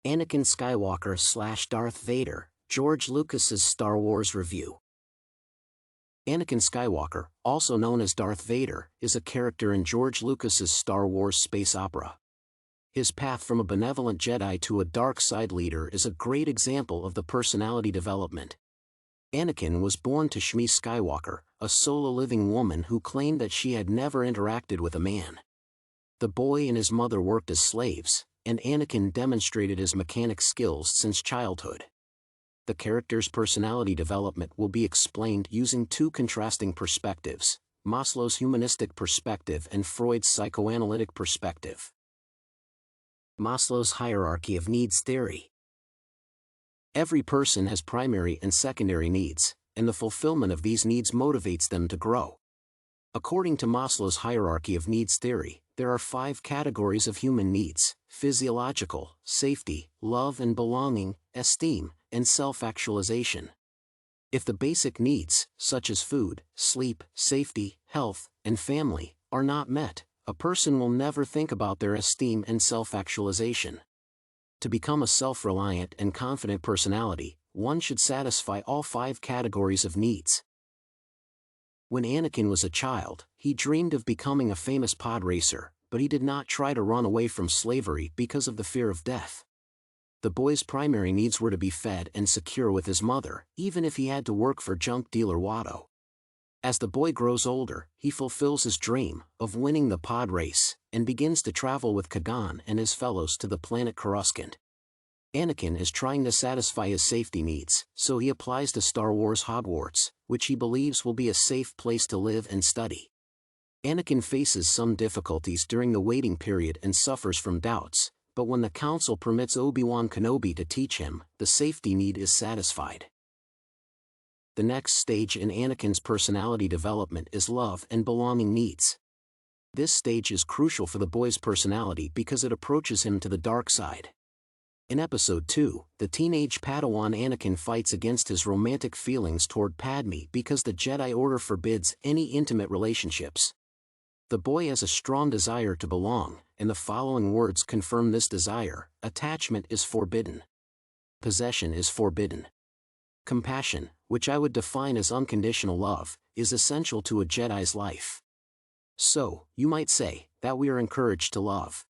Anakin Skywalker / Darth Vader, George Lucas's Star Wars review. Anakin Skywalker, also known as Darth Vader, is a character in George Lucas's Star Wars space opera. His path from a benevolent Jedi to a dark side leader is a great example of the personality development. Anakin was born to Shmi Skywalker, a solo-living woman who claimed that she had never interacted with a man. The boy and his mother worked as slaves, and Anakin demonstrated his mechanic skills since childhood. The character's personality development will be explained using two contrasting perspectives, Maslow's humanistic perspective and Freud's psychoanalytic perspective. Maslow's hierarchy of needs theory. Every person has primary and secondary needs, and the fulfillment of these needs motivates them to grow. According to Maslow's hierarchy of needs theory, there are 5 categories of human needs: physiological, safety, love and belonging, esteem, and self-actualization. If the basic needs, such as food, sleep, safety, health, and family, are not met, a person will never think about their esteem and self-actualization. To become a self-reliant and confident personality, one should satisfy all 5 categories of needs. When Anakin was a child, he dreamed of becoming a famous pod racer, but he did not try to run away from slavery because of the fear of death. The boy's primary needs were to be fed and secure with his mother, even if he had to work for junk dealer Watto. As the boy grows older, he fulfills his dream of winning the pod race, and begins to travel with Kagan and his fellows to the planet Coruscant. Anakin is trying to satisfy his safety needs, so he applies to Star Wars Hogwarts, which he believes will be a safe place to live and study. Anakin faces some difficulties during the waiting period and suffers from doubts, but when the Council permits Obi-Wan Kenobi to teach him, the safety need is satisfied. The next stage in Anakin's personality development is love and belonging needs. This stage is crucial for the boy's personality because it approaches him to the dark side. In Episode 2, the teenage Padawan Anakin fights against his romantic feelings toward Padme because the Jedi Order forbids any intimate relationships. The boy has a strong desire to belong, and the following words confirm this desire: attachment is forbidden. Possession is forbidden. Compassion, which I would define as unconditional love, is essential to a Jedi's life. So, you might say, that we are encouraged to love.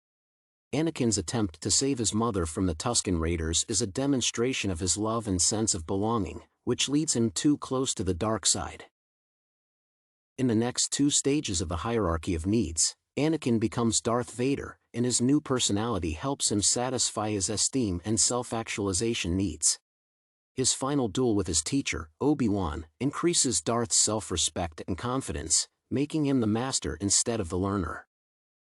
Anakin's attempt to save his mother from the Tusken Raiders is a demonstration of his love and sense of belonging, which leads him too close to the dark side. In the next 2 stages of the hierarchy of needs, Anakin becomes Darth Vader, and his new personality helps him satisfy his esteem and self-actualization needs. His final duel with his teacher, Obi-Wan, increases Darth's self-respect and confidence, making him the master instead of the learner.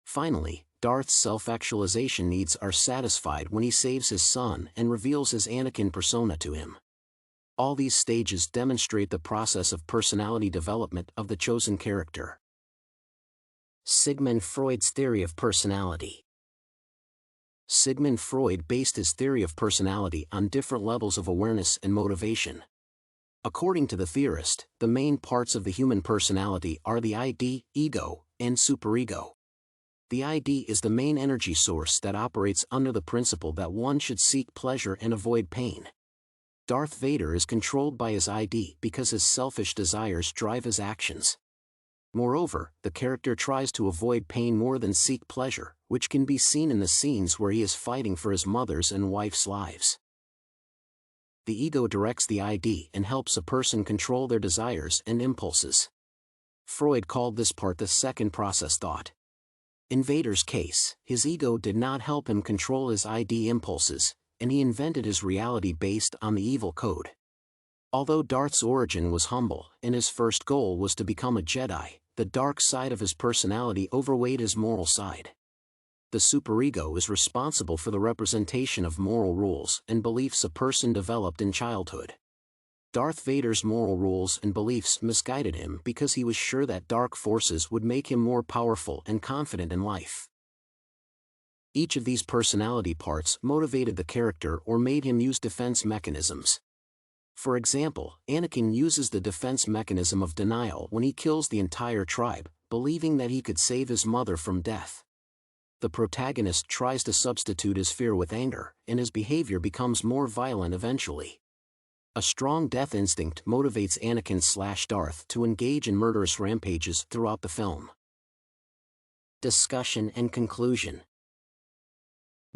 Finally, Darth's self-actualization needs are satisfied when he saves his son and reveals his Anakin persona to him. All these stages demonstrate the process of personality development of the chosen character. Sigmund Freud's theory of personality. Sigmund Freud based his theory of personality on different levels of awareness and motivation. According to the theorist, the main parts of the human personality are the Id, Ego, and Superego. The Id is the main energy source that operates under the principle that one should seek pleasure and avoid pain. Darth Vader is controlled by his Id because his selfish desires drive his actions. Moreover, the character tries to avoid pain more than seek pleasure, which can be seen in the scenes where he is fighting for his mother's and wife's lives. The ego directs the Id and helps a person control their desires and impulses. Freud called this part the second process thought. In Vader's case, his ego did not help him control his Id impulses, and he invented his reality based on the evil code. Although Darth's origin was humble and his first goal was to become a Jedi, the dark side of his personality overweighed his moral side. The superego is responsible for the representation of moral rules and beliefs a person developed in childhood. Darth Vader's moral rules and beliefs misguided him because he was sure that dark forces would make him more powerful and confident in life. Each of these personality parts motivated the character or made him use defense mechanisms. For example, Anakin uses the defense mechanism of denial when he kills the entire tribe, believing that he could save his mother from death. the protagonist tries to substitute his fear with anger, and his behavior becomes more violent eventually. A strong death instinct motivates Anakin/Darth to engage in murderous rampages throughout the film. Discussion and conclusion.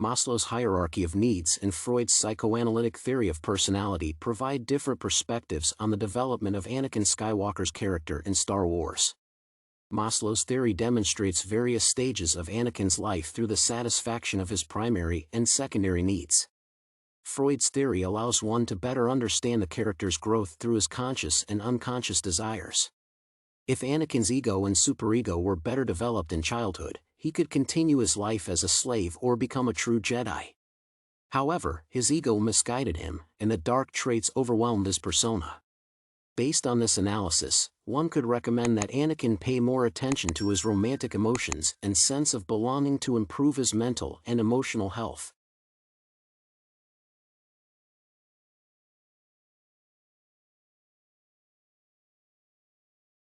Maslow's hierarchy of needs and Freud's psychoanalytic theory of personality provide different perspectives on the development of Anakin Skywalker's character in Star Wars. Maslow's theory demonstrates various stages of Anakin's life through the satisfaction of his primary and secondary needs. Freud's theory allows one to better understand the character's growth through his conscious and unconscious desires. If Anakin's ego and superego were better developed in childhood, he could continue his life as a slave or become a true Jedi. However, his ego misguided him, and the dark traits overwhelmed his persona. Based on this analysis, one could recommend that Anakin pay more attention to his romantic emotions and sense of belonging to improve his mental and emotional health.